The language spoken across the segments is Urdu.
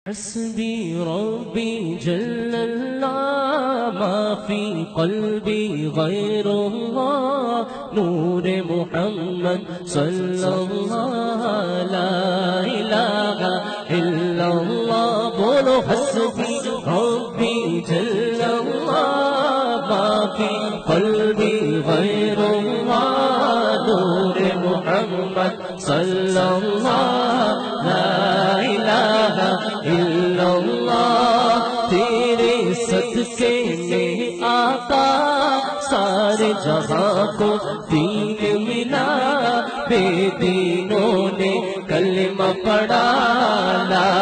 حسبي ربي جل الله ما في قلبي غير الله نور محمد صلى الله لا إله إلا الله بولو حسبي ربي جل الله ما في قلبي غير الله نور محمد صلى الله لا إله إلا اللہ تیرے صدقے میں آقا سارے جہاں کو دین ملا بے دینوں نے کلمہ پڑھا لا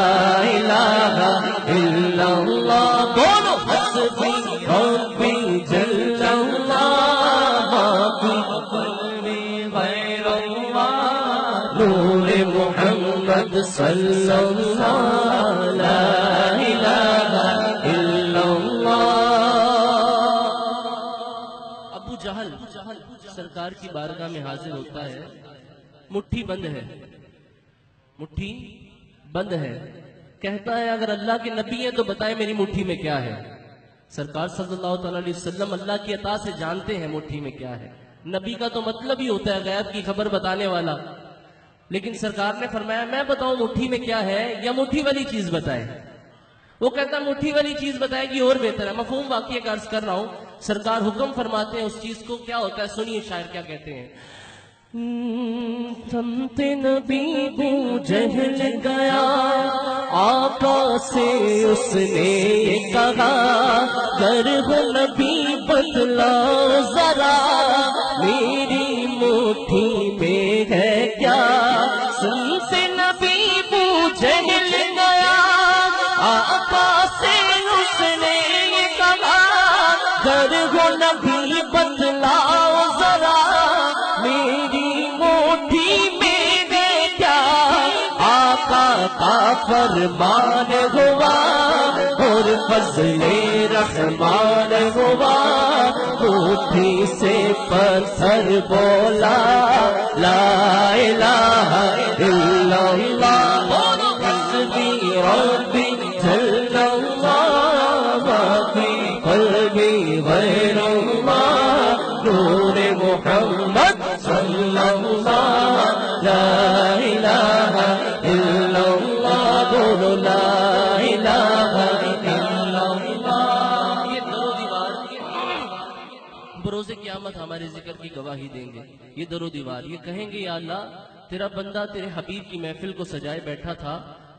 الہ الا اللہ بولو حسبی ربی جل اللہ ما فی قلبی غیر اللہ نور محمد صلی اللہ لا الہ الا اللہ۔ ابو جہل سرکار کی بارگاہ میں حاضر ہوتا ہے، مٹھی بند ہے، مٹھی بند ہے، کہتا ہے اگر اللہ کے نبی ہیں تو بتائے میری مٹھی میں کیا ہے۔ سرکار صلی اللہ علیہ وسلم اللہ کی عطا سے جانتے ہیں مٹھی میں کیا ہے۔ نبی کا تو مطلب ہی ہوتا ہے غیب کی خبر بتانے والا، لیکن سرکار نے فرمایا میں بتاؤں مٹھی میں کیا ہے یا مٹھی والی چیز بتائے؟ وہ کہتا مٹھی والی چیز بتائے گی اور بہتر ہے۔ مفہوم واقعہ کا عرض کر رہا ہوں، سرکار حکم فرماتے ہیں اس چیز کو، کیا ہوتا ہے سنیے شاعر کیا کہتے ہیں۔ سمت نبی بو جہل گیا آقا سے اس نے یہ کہا گر ہو نبی بتلاؤ ذرا میری مٹھی میں ہے کیا۔ سمت نبی بو جہل گیا آقا سے اس نے یہ کہا گر ہو نبی بتلاؤ ذرا میری مٹھی میں ہے کیا۔ آقا کا فرمان ہوا اور فضل رحمان ہوا مٹھی سے پتھر بولا لا الہ الا اللہ حسبی ربی جل اللہ ما فی قلبی غیر اللہ نور محمد صلی اللہ لا الہ الا اللہ بولو لا الہ الا اللہ۔ یہ در و دیوار بروز قیامت ہمارے ذکر کی گواہی دیں گے۔ یہ در و دیوار یہ کہیں گے یا اللہ تیرا بندہ تیرے حبیب کی محفل کو سجائے بیٹھا تھا،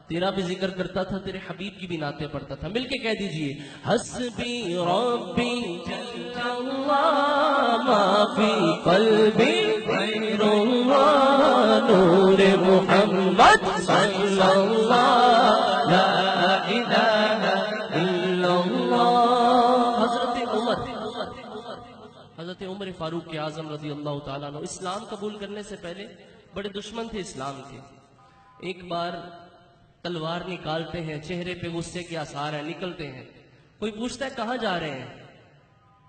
تیرا بھی ذکر کرتا تھا، تیرے حبیب کی بھی نعتیں پڑھتا تھا۔ مل کے کہہ دیجئے حسبی ربی جل اللہ ما فی قلبی غیر اللہ نور محمد صلی اللہ لا الہ الا اللہ۔ حضرت عمر فاروق اعظم رضی اللہ تعالیٰ عنہ اسلام قبول کرنے سے پہلے بڑے دشمن تھے اسلام کے۔ ایک بار تلوار نکالتے ہیں، چہرے پہ غصے کے آثار ہیں، نکلتے ہیں۔ کوئی پوچھتا ہے کہاں جا رہے ہیں؟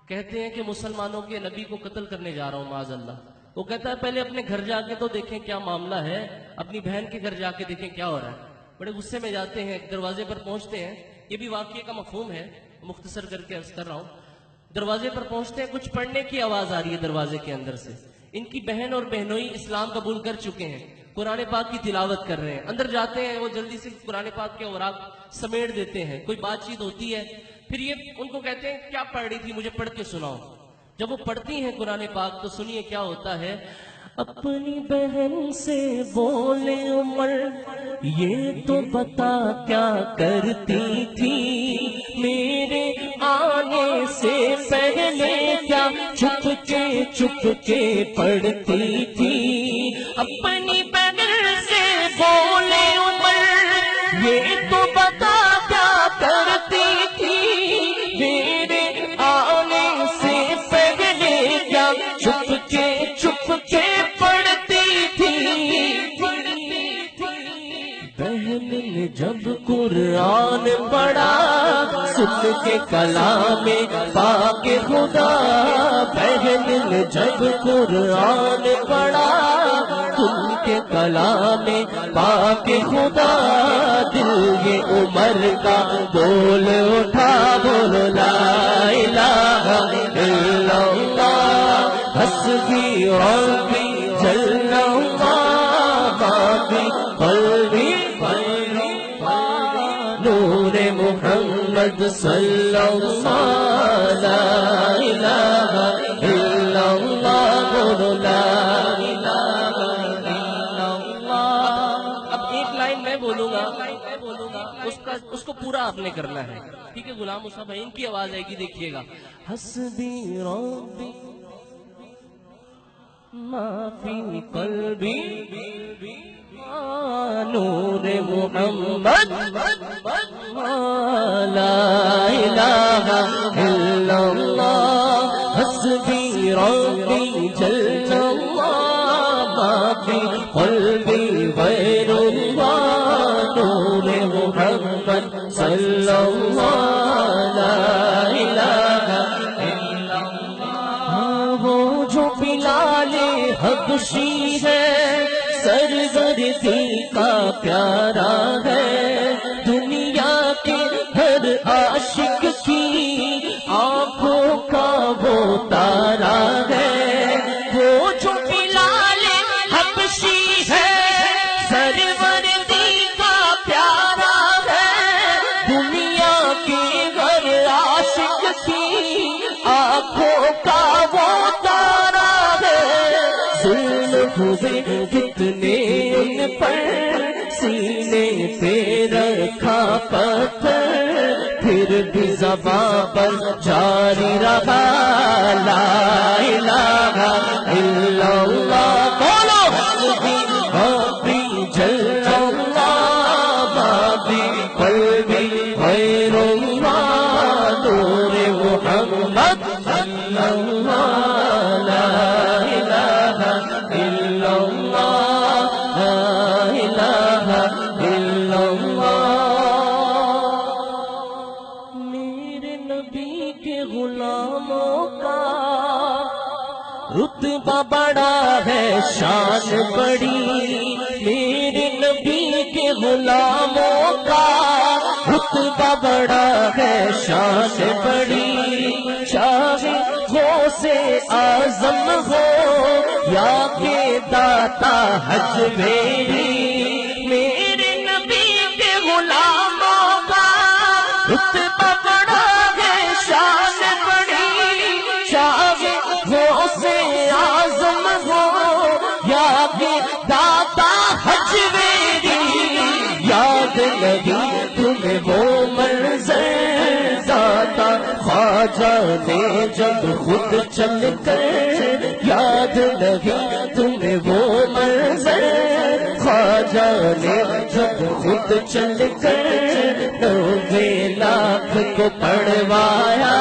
کہتے ہیں کہ مسلمانوں کے نبی کو قتل کرنے جا رہا ہوں معاذ اللہ۔ وہ کہتا ہے پہلے اپنے گھر جا کے تو دیکھیں کیا معاملہ ہے، اپنی بہن کے گھر جا کے دیکھیں کیا ہو رہا ہے۔ بڑے غصے میں جاتے ہیں، دروازے پر پہنچتے ہیں۔ یہ بھی واقعے کا مفہوم ہے، مختصر کر کے عرض کر رہا ہوں۔ دروازے پر پہنچتے ہیں، کچھ پڑھنے کی آواز آ رہی ہے دروازے کے اندر سے۔ ان کی بہن اور بہنوئی اسلام قبول کر چکے ہیں، قرآن پاک کی تلاوت کر رہے ہیں۔ اندر جاتے ہیں، وہ جلدی سے قرآن پاک کے اوراق سمیٹ دیتے ہیں، کوئی بات چیت ہوتی ہے، پھر یہ ان کو کہتے ہیں کیا پڑھ رہی تھی، مجھے پڑھ کے سناؤ۔ جب وہ پڑھتی ہیں قرآن پاک تو سنیے کیا ہوتا ہے۔ اپنی بہن سے بولے عمر یہ تو بتا کیا کرتی تھی میرے آنے سے پہلے کیا چھپ کے پڑھتی تھی۔ اپنی بہن سے بولے عمر یہ تو بتا کیا کرتی تھی میرے آنے سے پہلے کیا چھپ کے پڑھتی تھی۔ بہن نے جب قرآن پڑھا سن کے کلام پاک خدا، بہن نے جب قرآن پڑھا سن کے کلام پاک خدا دل یہ عمر کا بول اٹھا بولو لا الہ الا اللہ حسبی ربی جل اللہ بابی قلبی نور محمد صلی اللہ لا الہ الا اللہ بولو لا الہ الا اللہ۔ اب ایک لائن میں بولوں گا، اس کو پورا آپ نے کرنا ہے، ٹھیک ہے؟ غلام مصطفیٰ بھائی ان کی آواز آئے گی، دیکھیے گا۔ حسبی ربی ما فی قلبی نور محمد لا الہ الا اللہ حسبی ربی جل اللہ ما فی قلبی غیر اللہ نور محمد صلی اللہ لا الہ الا اللہ۔ وہ جو بلال حبشی ہے سرگردی کا پیارا ہے، دنیا کے ہر عاشق کی آنکھوں کا وہ تارا ہے۔ وہ جو بلال حبشی ہے سرگردی کا پیارا ہے، دنیا کے ہر عاشق کی آنکھوں کا وہ تارا ہے۔ زلف ہوئے کتنے ان پر سینے پہ رکھا پتھر، پھر بھی زباں پر جاری رہا لا الہ الا اللہ۔ بولو حسبی ربی جل اللہ بابی قلبی غیر اللہ نور محمد صلی اللہ لا الہ الا اللہ لا الہ الا اللہ۔ میرے نبی کے غلاموں کا رتبہ بڑا ہے شان بڑی، میرے نبی کے غلاموں کا رتبہ بڑا ہے شان بڑی، چاہے غوث اعظم ہو یا کہ داتا حج میری، میرے نبی کے غلاموں کا رتبہ بڑا ہے شان بڑی، چاہے غوث اعظم ہو یا کہ داتا حج میری، یاد نہیں تمہیں وہ منظر داتا خواجہ نے جب خود چل کر، یاد نہیں تمہیں وہ منظر خواجہ نے جب خود چل کر 90 لاکھ کو پڑھوایا،